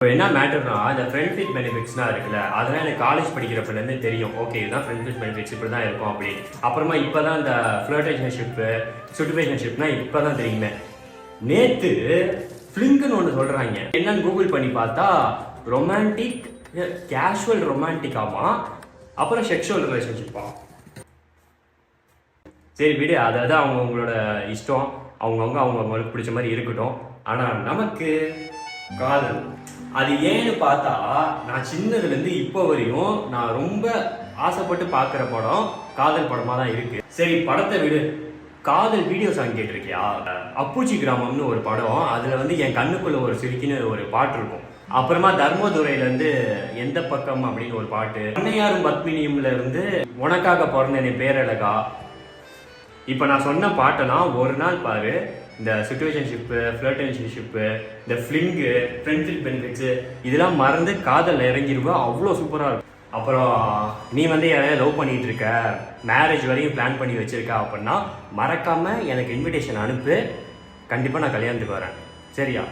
இப்போ என்ன மேட்டர்னா இந்த ஃப்ரெண்ட் வித் பெனிஃபிட்ஸ்லாம் இருக்குல்ல, அதெல்லாம் எனக்கு காலேஜ் படிக்கிறப்பலேருந்து தெரியும். ஓகே, இதுதான் ஃப்ரெண்ட் வித் பெனிஃபிட்ஸ், இப்படி தான் இருக்கும் அப்படின்னு. அப்புறமா இப்போ தான் இந்த ஃப்ளர்டேஷன்ஷிப்பு சிச்சுவேஷன்ஷிப்னா இப்போ தான் தெரியுமே. நேற்று ஃப்ளிங்குன்னு ஒன்று சொல்கிறாங்க. என்னன்னு கூகுள் பண்ணி பார்த்தா ரொமான்டிக் கேஷுவல் ரொமான்டிக்காமா, அப்புறம் செக்ஷுவல் ரிலேஷன்ஷிப்பா. சரி விடு, அதாவது அவங்களோட இஷ்டம், அவங்களுக்கு பிடிச்ச மாதிரி இருக்கட்டும். ஆனால் நமக்கு காதல் அது ஏன்னு பார்த்தா, நான் சின்னதுலேருந்து இப்போ வரையும் நான் ரொம்ப ஆசைப்பட்டு பார்க்குற படம் காதல் படமாக தான் இருக்கு. சரி படத்தை விடு, காதல் வீடியோ சாங் கேட்டிருக்கியா? அப்பூச்சி கிராமம்னு ஒரு படம், அதில் வந்து என் கண்ணுக்குள்ள ஒரு சிரிக்கின்னு ஒரு பாட்டு இருக்கும். அப்புறமா தர்மதுரையிலேருந்து எந்த பக்கம் அப்படின்னு ஒரு பாட்டு, அன்னையாரும் பத்மினியும்ல இருந்து உனக்காக பிறந்தேனே பேரழகா. இப்போ நான் சொன்ன பாட்டெல்லாம் ஒரு நாள் பாரு, இந்த சிச்சுவேஷன்ஷிப்பு, ஃப்ளர்டேஷன்ஷிப்பு, இந்த ஃப்ளிங்கு, ஃப்ரெண்ட்ஷிப் பெனிஃபிட்ஸு இதெல்லாம் மறந்து காதல் இறங்கிடுவா. அவ்வளோ சூப்பராக இருக்கும். அப்புறம் நீ வந்து யாரையா லவ் பண்ணிகிட்டு இருக்க, மேரேஜ் வரையும் பிளான் பண்ணி வச்சுருக்க அப்படின்னா மறக்காமல் எனக்கு இன்விடேஷன் அனுப்பு. கண்டிப்பாக நான் கல்யாணத்துக்கு வரேன். சரியா?